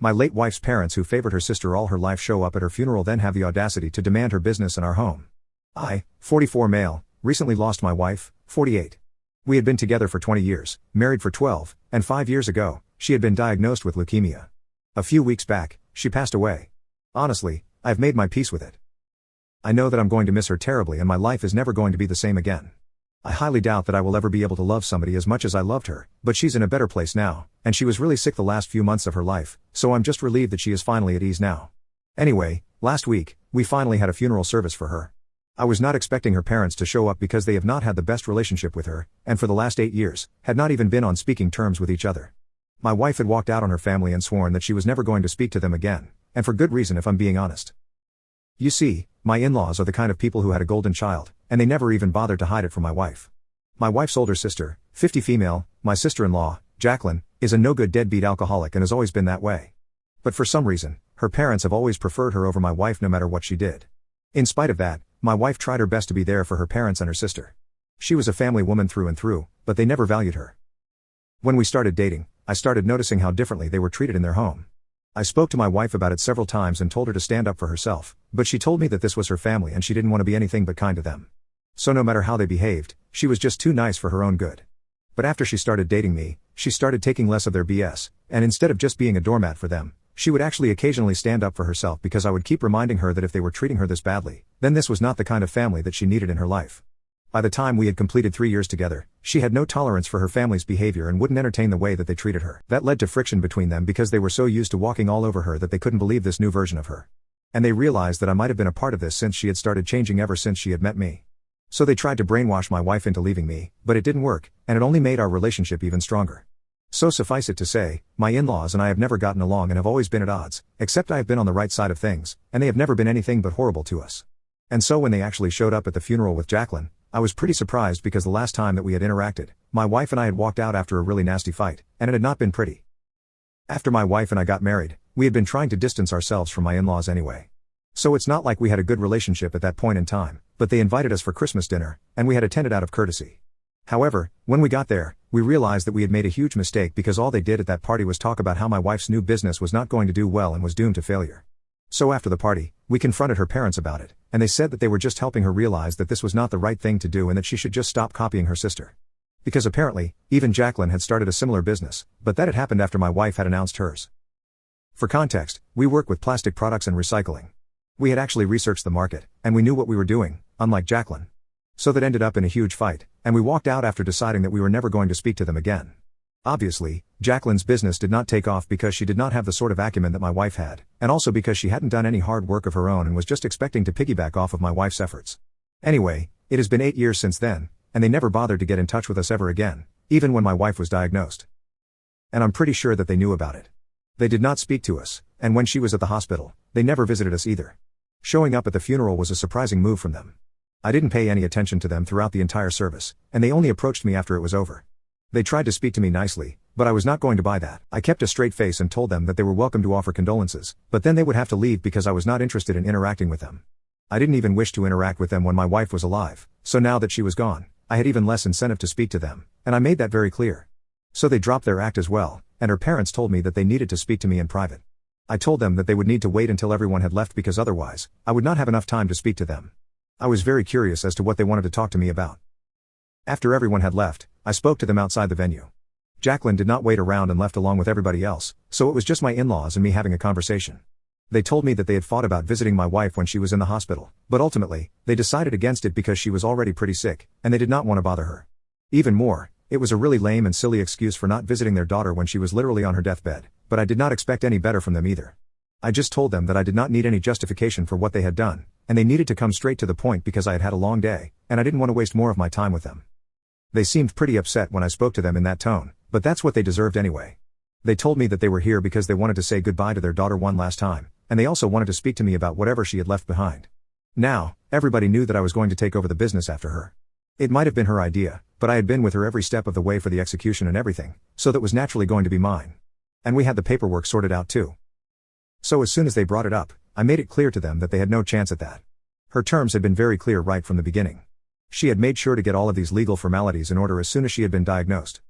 My late wife's parents, who favored her sister all her life, show up at her funeral, then have the audacity to demand her business and our home. I, 44 male, recently lost my wife, 48. We had been together for 20 years, married for 12, and 5 years ago, she had been diagnosed with leukemia. A few weeks back, she passed away. Honestly, I've made my peace with it. I know that I'm going to miss her terribly and my life is never going to be the same again. I highly doubt that I will ever be able to love somebody as much as I loved her, but she's in a better place now, and she was really sick the last few months of her life, so I'm just relieved that she is finally at ease now. Anyway, last week, we finally had a funeral service for her. I was not expecting her parents to show up because they have not had the best relationship with her, and for the last 8 years, had not even been on speaking terms with each other. My wife had walked out on her family and sworn that she was never going to speak to them again, and for good reason if I'm being honest. You see, my in-laws are the kind of people who had a golden child, and they never even bothered to hide it from my wife. My wife's older sister, 50 female, my sister-in-law, Jacklyn, is a no-good deadbeat alcoholic and has always been that way. But for some reason, her parents have always preferred her over my wife no matter what she did. In spite of that, my wife tried her best to be there for her parents and her sister. She was a family woman through and through, but they never valued her. When we started dating, I started noticing how differently they were treated in their home. I spoke to my wife about it several times and told her to stand up for herself, but she told me that this was her family and she didn't want to be anything but kind to them. So no matter how they behaved, she was just too nice for her own good. But after she started dating me, she started taking less of their BS, and instead of just being a doormat for them, she would actually occasionally stand up for herself because I would keep reminding her that if they were treating her this badly, then this was not the kind of family that she needed in her life. By the time we had completed 3 years together, she had no tolerance for her family's behavior and wouldn't entertain the way that they treated her. That led to friction between them because they were so used to walking all over her that they couldn't believe this new version of her. And they realized that I might have been a part of this since she had started changing ever since she had met me. So they tried to brainwash my wife into leaving me, but it didn't work, and it only made our relationship even stronger. So suffice it to say, my in-laws and I have never gotten along and have always been at odds, except I have been on the right side of things, and they have never been anything but horrible to us. And so when they actually showed up at the funeral with Jacklyn, I was pretty surprised because the last time that we had interacted, my wife and I had walked out after a really nasty fight, and it had not been pretty. After my wife and I got married, we had been trying to distance ourselves from my in-laws anyway. So it's not like we had a good relationship at that point in time, but they invited us for Christmas dinner, and we had attended out of courtesy. However, when we got there, we realized that we had made a huge mistake because all they did at that party was talk about how my wife's new business was not going to do well and was doomed to failure. So after the party, we confronted her parents about it, and they said that they were just helping her realize that this was not the right thing to do and that she should just stop copying her sister. Because apparently, even Jacklyn had started a similar business, but that had happened after my wife had announced hers. For context, we work with plastic products and recycling. We had actually researched the market, and we knew what we were doing, unlike Jacklyn. So that ended up in a huge fight, and we walked out after deciding that we were never going to speak to them again. Obviously, Jacklyn's business did not take off because she did not have the sort of acumen that my wife had, and also because she hadn't done any hard work of her own and was just expecting to piggyback off of my wife's efforts. Anyway, it has been 8 years since then, and they never bothered to get in touch with us ever again, even when my wife was diagnosed. And I'm pretty sure that they knew about it. They did not speak to us, and when she was at the hospital, they never visited us either. Showing up at the funeral was a surprising move from them. I didn't pay any attention to them throughout the entire service, and they only approached me after it was over. They tried to speak to me nicely, but I was not going to buy that. I kept a straight face and told them that they were welcome to offer condolences, but then they would have to leave because I was not interested in interacting with them. I didn't even wish to interact with them when my wife was alive, so now that she was gone, I had even less incentive to speak to them, and I made that very clear. So they dropped their act as well, and her parents told me that they needed to speak to me in private. I told them that they would need to wait until everyone had left because otherwise, I would not have enough time to speak to them. I was very curious as to what they wanted to talk to me about. After everyone had left, I spoke to them outside the venue. Jacklyn did not wait around and left along with everybody else, so it was just my in-laws and me having a conversation. They told me that they had thought about visiting my wife when she was in the hospital, but ultimately, they decided against it because she was already pretty sick, and they did not want to bother her. Even more, it was a really lame and silly excuse for not visiting their daughter when she was literally on her deathbed, but I did not expect any better from them either. I just told them that I did not need any justification for what they had done, and they needed to come straight to the point because I had had a long day, and I didn't want to waste more of my time with them. They seemed pretty upset when I spoke to them in that tone, but that's what they deserved anyway. They told me that they were here because they wanted to say goodbye to their daughter one last time, and they also wanted to speak to me about whatever she had left behind. Now, everybody knew that I was going to take over the business after her. It might have been her idea, but I had been with her every step of the way for the execution and everything, so that was naturally going to be mine. And we had the paperwork sorted out too. So as soon as they brought it up, I made it clear to them that they had no chance at that. Her terms had been very clear right from the beginning. She had made sure to get all of these legal formalities in order as soon as she had been diagnosed.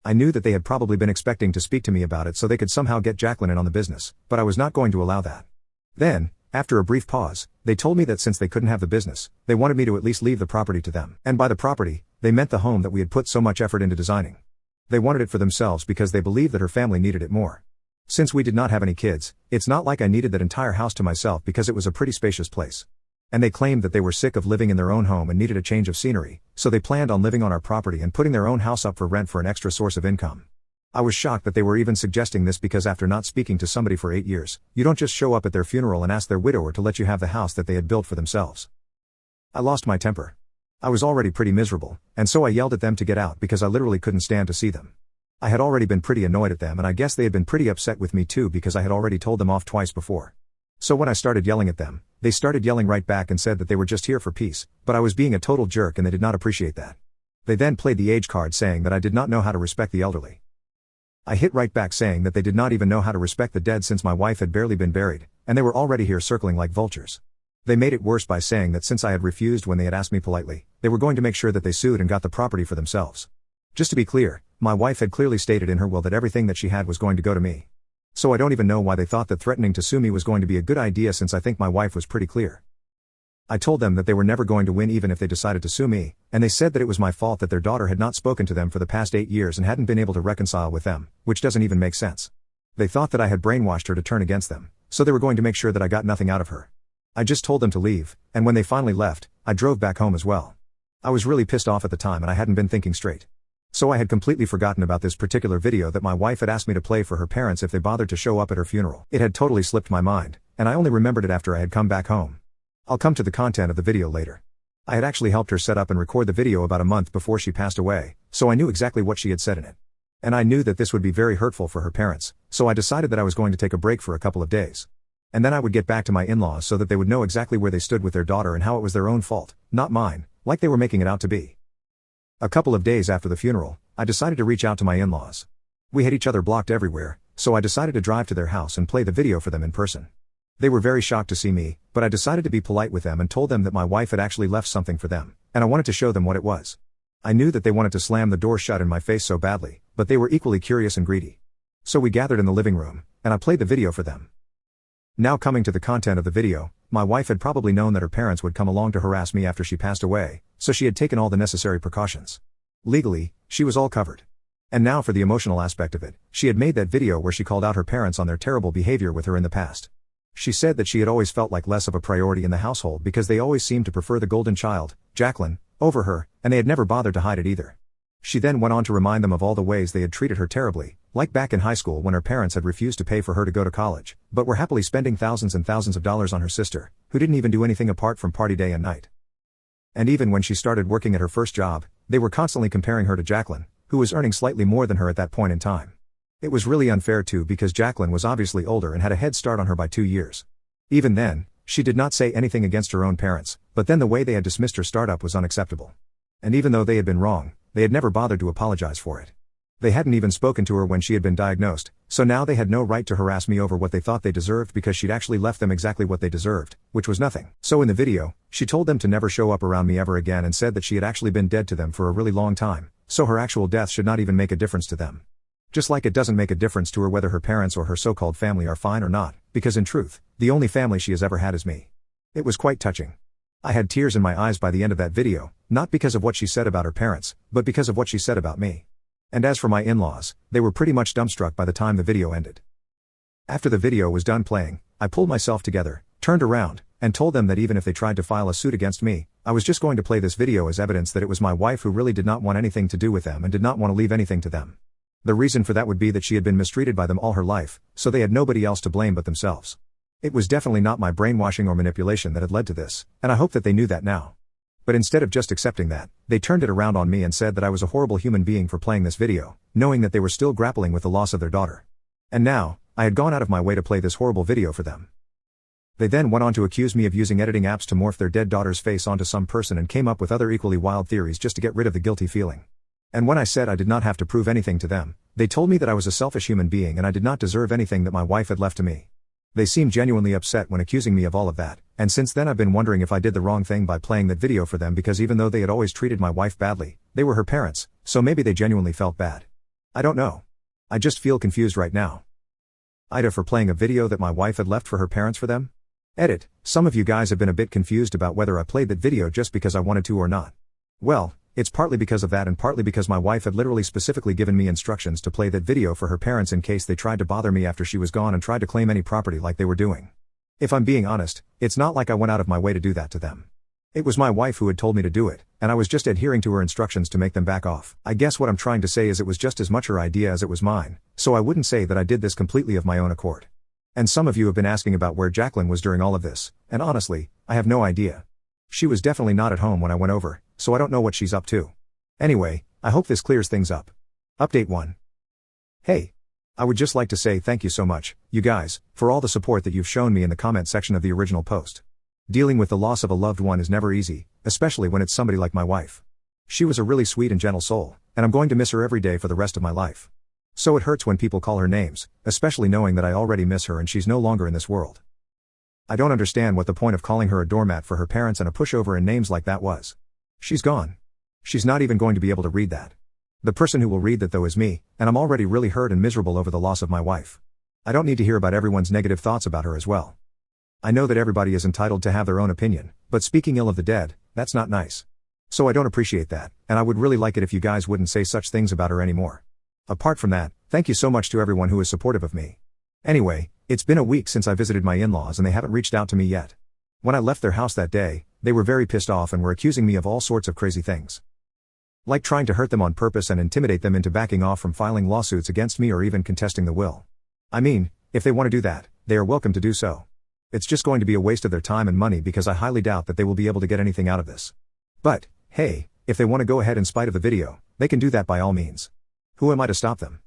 I knew that they had probably been expecting to speak to me about it so they could somehow get Jacklyn in on the business, but I was not going to allow that. Then, after a brief pause, they told me that since they couldn't have the business, they wanted me to at least leave the property to them. And by the property, they meant the home that we had put so much effort into designing. They wanted it for themselves because they believed that her family needed it more. Since we did not have any kids, it's not like I needed that entire house to myself because it was a pretty spacious place. And they claimed that they were sick of living in their own home and needed a change of scenery, so they planned on living on our property and putting their own house up for rent for an extra source of income. I was shocked that they were even suggesting this because after not speaking to somebody for 8 years, you don't just show up at their funeral and ask their widower to let you have the house that they had built for themselves. I lost my temper. I was already pretty miserable, and so I yelled at them to get out because I literally couldn't stand to see them. I had already been pretty annoyed at them and I guess they had been pretty upset with me too because I had already told them off twice before. So when I started yelling at them, they started yelling right back and said that they were just here for peace, but I was being a total jerk and they did not appreciate that. They then played the age card saying that I did not know how to respect the elderly. I hit right back saying that they did not even know how to respect the dead since my wife had barely been buried, and they were already here circling like vultures. They made it worse by saying that since I had refused when they had asked me politely, they were going to make sure that they sued and got the property for themselves. Just to be clear, my wife had clearly stated in her will that everything that she had was going to go to me. So I don't even know why they thought that threatening to sue me was going to be a good idea since I think my wife was pretty clear. I told them that they were never going to win even if they decided to sue me, and they said that it was my fault that their daughter had not spoken to them for the past 8 years and hadn't been able to reconcile with them, which doesn't even make sense. They thought that I had brainwashed her to turn against them, so they were going to make sure that I got nothing out of her. I just told them to leave, and when they finally left, I drove back home as well. I was really pissed off at the time and I hadn't been thinking straight. So I had completely forgotten about this particular video that my wife had asked me to play for her parents if they bothered to show up at her funeral. It had totally slipped my mind, and I only remembered it after I had come back home. I'll come to the content of the video later. I had actually helped her set up and record the video about a month before she passed away, so I knew exactly what she had said in it. And I knew that this would be very hurtful for her parents, so I decided that I was going to take a break for a couple of days. And then I would get back to my in-laws so that they would know exactly where they stood with their daughter and how it was their own fault, not mine, like they were making it out to be. A couple of days after the funeral, I decided to reach out to my in-laws. We had each other blocked everywhere, so I decided to drive to their house and play the video for them in person. They were very shocked to see me, but I decided to be polite with them and told them that my wife had actually left something for them, and I wanted to show them what it was. I knew that they wanted to slam the door shut in my face so badly, but they were equally curious and greedy. So we gathered in the living room, and I played the video for them. Now coming to the content of the video, my wife had probably known that her parents would come along to harass me after she passed away, so she had taken all the necessary precautions. Legally, she was all covered. And now for the emotional aspect of it, she had made that video where she called out her parents on their terrible behavior with her in the past. She said that she had always felt like less of a priority in the household because they always seemed to prefer the golden child, Jacklyn, over her, and they had never bothered to hide it either. She then went on to remind them of all the ways they had treated her terribly, like back in high school when her parents had refused to pay for her to go to college, but were happily spending thousands and thousands of dollars on her sister, who didn't even do anything apart from party day and night. And even when she started working at her first job, they were constantly comparing her to Jacklyn, who was earning slightly more than her at that point in time. It was really unfair too because Jacklyn was obviously older and had a head start on her by 2 years. Even then, she did not say anything against her own parents, but then the way they had dismissed her startup was unacceptable. And even though they had been wrong, they had never bothered to apologize for it. They hadn't even spoken to her when she had been diagnosed, so now they had no right to harass me over what they thought they deserved because she'd actually left them exactly what they deserved, which was nothing. So in the video, she told them to never show up around me ever again and said that she had actually been dead to them for a really long time, so her actual death should not even make a difference to them. Just like it doesn't make a difference to her whether her parents or her so-called family are fine or not, because in truth, the only family she has ever had is me. It was quite touching. I had tears in my eyes by the end of that video, not because of what she said about her parents, but because of what she said about me. And as for my in-laws, they were pretty much dumbstruck by the time the video ended. After the video was done playing, I pulled myself together, turned around, and told them that even if they tried to file a suit against me, I was just going to play this video as evidence that it was my wife who really did not want anything to do with them and did not want to leave anything to them. The reason for that would be that she had been mistreated by them all her life, so they had nobody else to blame but themselves. It was definitely not my brainwashing or manipulation that had led to this, and I hope that they knew that now. But instead of just accepting that, they turned it around on me and said that I was a horrible human being for playing this video, knowing that they were still grappling with the loss of their daughter. And now, I had gone out of my way to play this horrible video for them. They then went on to accuse me of using editing apps to morph their dead daughter's face onto some person and came up with other equally wild theories just to get rid of the guilty feeling. And when I said I did not have to prove anything to them, they told me that I was a selfish human being and I did not deserve anything that my wife had left to me. They seemed genuinely upset when accusing me of all of that, and since then I've been wondering if I did the wrong thing by playing that video for them because even though they had always treated my wife badly, they were her parents, so maybe they genuinely felt bad. I don't know. I just feel confused right now. Ida for playing a video that my wife had left for her parents for them? Edit, some of you guys have been a bit confused about whether I played that video just because I wanted to or not. Well, it's partly because of that and partly because my wife had literally specifically given me instructions to play that video for her parents in case they tried to bother me after she was gone and tried to claim any property like they were doing. If I'm being honest, it's not like I went out of my way to do that to them. It was my wife who had told me to do it, and I was just adhering to her instructions to make them back off. I guess what I'm trying to say is it was just as much her idea as it was mine, so I wouldn't say that I did this completely of my own accord. And some of you have been asking about where Jacklyn was during all of this, and honestly, I have no idea. She was definitely not at home when I went over, so I don't know what she's up to. Anyway, I hope this clears things up. Update 1. Hey. I would just like to say thank you so much, you guys, for all the support that you've shown me in the comment section of the original post. Dealing with the loss of a loved one is never easy, especially when it's somebody like my wife. She was a really sweet and gentle soul, and I'm going to miss her every day for the rest of my life. So it hurts when people call her names, especially knowing that I already miss her and she's no longer in this world. I don't understand what the point of calling her a doormat for her parents and a pushover and names like that was. She's gone. She's not even going to be able to read that. The person who will read that though is me, and I'm already really hurt and miserable over the loss of my wife. I don't need to hear about everyone's negative thoughts about her as well. I know that everybody is entitled to have their own opinion, but speaking ill of the dead, that's not nice. So I don't appreciate that, and I would really like it if you guys wouldn't say such things about her anymore. Apart from that, thank you so much to everyone who is supportive of me. Anyway, it's been a week since I visited my in-laws and they haven't reached out to me yet. When I left their house that day, they were very pissed off and were accusing me of all sorts of crazy things. Like trying to hurt them on purpose and intimidate them into backing off from filing lawsuits against me or even contesting the will. I mean, if they want to do that, they are welcome to do so. It's just going to be a waste of their time and money because I highly doubt that they will be able to get anything out of this. But, hey, if they want to go ahead in spite of the video, they can do that by all means. Who am I to stop them?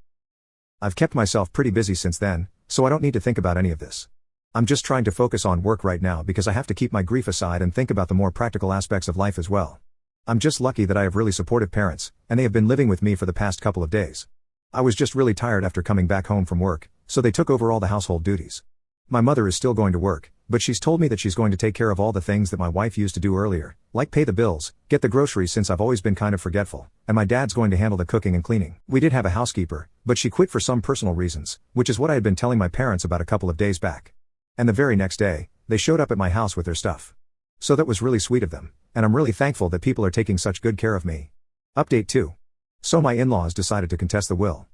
I've kept myself pretty busy since then, so I don't need to think about any of this. I'm just trying to focus on work right now because I have to keep my grief aside and think about the more practical aspects of life as well. I'm just lucky that I have really supportive parents, and they have been living with me for the past couple of days. I was just really tired after coming back home from work, so they took over all the household duties. My mother is still going to work, but she's told me that she's going to take care of all the things that my wife used to do earlier, like pay the bills, get the groceries since I've always been kind of forgetful, and my dad's going to handle the cooking and cleaning. We did have a housekeeper, but she quit for some personal reasons, which is what I had been telling my parents about a couple of days back. And the very next day, they showed up at my house with their stuff. So that was really sweet of them, and I'm really thankful that people are taking such good care of me. Update 2. So my in-laws decided to contest the will.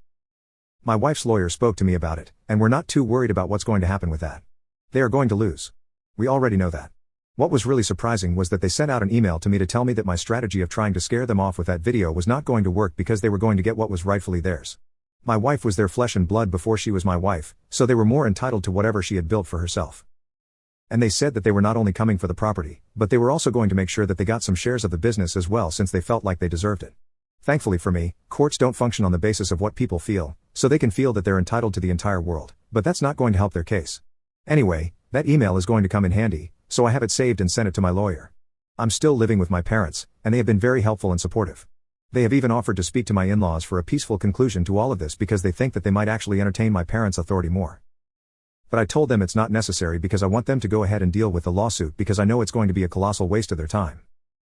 My wife's lawyer spoke to me about it, and we're not too worried about what's going to happen with that. They are going to lose. We already know that. What was really surprising was that they sent out an email to me to tell me that my strategy of trying to scare them off with that video was not going to work because they were going to get what was rightfully theirs. My wife was their flesh and blood before she was my wife, so they were more entitled to whatever she had built for herself. And they said that they were not only coming for the property, but they were also going to make sure that they got some shares of the business as well since they felt like they deserved it. Thankfully for me, courts don't function on the basis of what people feel, so they can feel that they're entitled to the entire world, but that's not going to help their case. Anyway, that email is going to come in handy, so I have it saved and sent it to my lawyer. I'm still living with my parents, and they have been very helpful and supportive. They have even offered to speak to my in-laws for a peaceful conclusion to all of this because they think that they might actually entertain my parents' authority more. But I told them it's not necessary because I want them to go ahead and deal with the lawsuit because I know it's going to be a colossal waste of their time.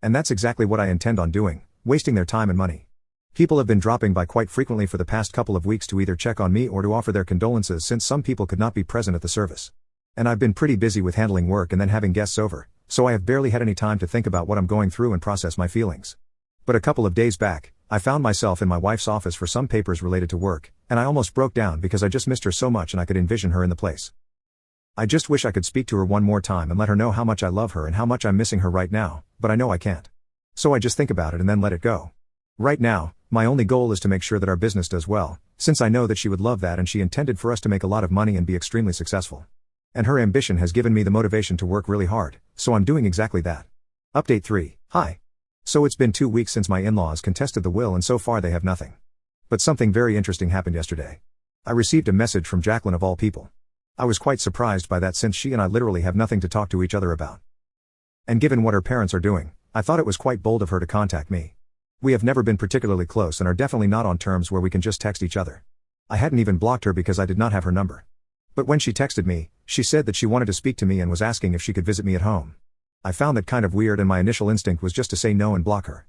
And that's exactly what I intend on doing, wasting their time and money. People have been dropping by quite frequently for the past couple of weeks to either check on me or to offer their condolences since some people could not be present at the service. And I've been pretty busy with handling work and then having guests over, so I have barely had any time to think about what I'm going through and process my feelings. But a couple of days back, I found myself in my wife's office for some papers related to work, and I almost broke down because I just missed her so much and I could envision her in the place. I just wish I could speak to her one more time and let her know how much I love her and how much I'm missing her right now, but I know I can't. So I just think about it and then let it go. Right now, my only goal is to make sure that our business does well, since I know that she would love that and she intended for us to make a lot of money and be extremely successful. And her ambition has given me the motivation to work really hard, so I'm doing exactly that. Update 3. Hi. So it's been 2 weeks since my in-laws contested the will and so far they have nothing. But something very interesting happened yesterday. I received a message from Jacklyn of all people. I was quite surprised by that since she and I literally have nothing to talk to each other about. And given what her parents are doing, I thought it was quite bold of her to contact me. We have never been particularly close and are definitely not on terms where we can just text each other. I hadn't even blocked her because I did not have her number. But when she texted me, she said that she wanted to speak to me and was asking if she could visit me at home. I found that kind of weird and my initial instinct was just to say no and block her.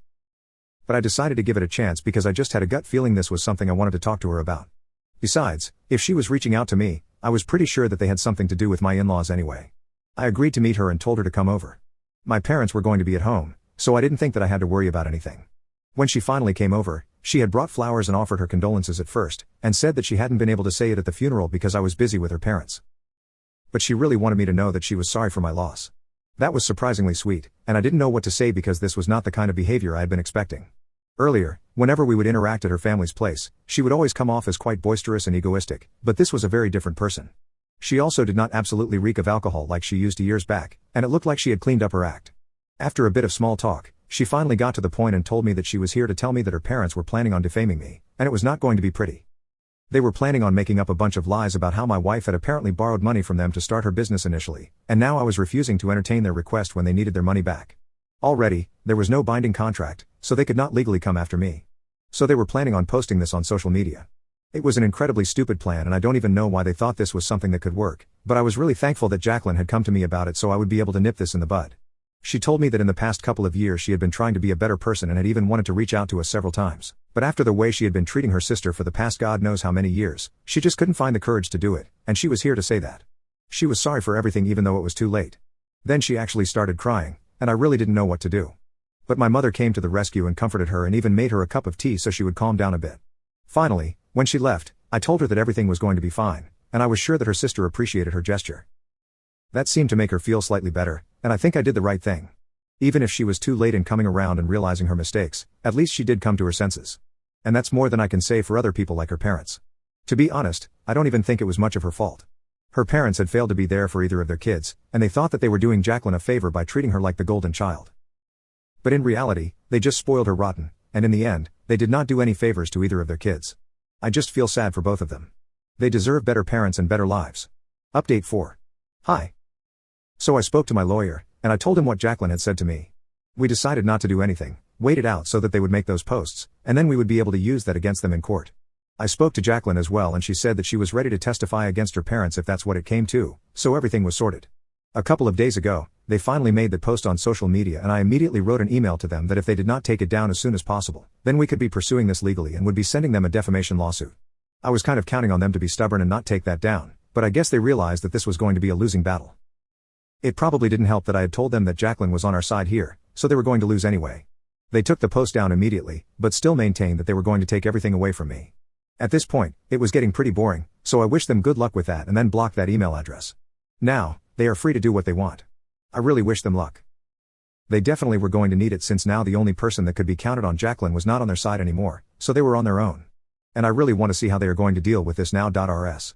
But I decided to give it a chance because I just had a gut feeling this was something I wanted to talk to her about. Besides, if she was reaching out to me, I was pretty sure that they had something to do with my in-laws anyway. I agreed to meet her and told her to come over. My parents were going to be at home, so I didn't think that I had to worry about anything. When she finally came over, she had brought flowers and offered her condolences at first, and said that she hadn't been able to say it at the funeral because I was busy with her parents. But she really wanted me to know that she was sorry for my loss. That was surprisingly sweet, and I didn't know what to say because this was not the kind of behavior I had been expecting. Earlier, whenever we would interact at her family's place, she would always come off as quite boisterous and egoistic, but this was a very different person. She also did not absolutely reek of alcohol like she used to years back, and it looked like she had cleaned up her act. After a bit of small talk, she finally got to the point and told me that she was here to tell me that her parents were planning on defaming me, and it was not going to be pretty. They were planning on making up a bunch of lies about how my wife had apparently borrowed money from them to start her business initially, and now I was refusing to entertain their request when they needed their money back. Already, there was no binding contract, so they could not legally come after me. So they were planning on posting this on social media. It was an incredibly stupid plan and I don't even know why they thought this was something that could work, but I was really thankful that Jacklyn had come to me about it so I would be able to nip this in the bud. She told me that in the past couple of years she had been trying to be a better person and had even wanted to reach out to us several times, but after the way she had been treating her sister for the past God knows how many years, she just couldn't find the courage to do it, and she was here to say that. She was sorry for everything even though it was too late. Then she actually started crying, and I really didn't know what to do. But my mother came to the rescue and comforted her and even made her a cup of tea so she would calm down a bit. Finally, when she left, I told her that everything was going to be fine, and I was sure that her sister appreciated her gesture. That seemed to make her feel slightly better, and I think I did the right thing. Even if she was too late in coming around and realizing her mistakes, at least she did come to her senses. And that's more than I can say for other people like her parents. To be honest, I don't even think it was much of her fault. Her parents had failed to be there for either of their kids, and they thought that they were doing Jacklyn a favor by treating her like the golden child. But in reality, they just spoiled her rotten, and in the end, they did not do any favors to either of their kids. I just feel sad for both of them. They deserve better parents and better lives. Update 4. Hi. So I spoke to my lawyer, and I told him what Jacklyn had said to me. We decided not to do anything, wait it out so that they would make those posts, and then we would be able to use that against them in court. I spoke to Jacklyn as well and she said that she was ready to testify against her parents if that's what it came to, so everything was sorted. A couple of days ago, they finally made the post on social media and I immediately wrote an email to them that if they did not take it down as soon as possible, then we could be pursuing this legally and would be sending them a defamation lawsuit. I was kind of counting on them to be stubborn and not take that down, but I guess they realized that this was going to be a losing battle. It probably didn't help that I had told them that Jacklyn was on our side here, so they were going to lose anyway. They took the post down immediately, but still maintained that they were going to take everything away from me. At this point, it was getting pretty boring, so I wished them good luck with that and then blocked that email address. Now, they are free to do what they want. I really wish them luck. They definitely were going to need it since now the only person that could be counted on Jacklyn was not on their side anymore, so they were on their own. And I really want to see how they are going to deal with this now. Rs.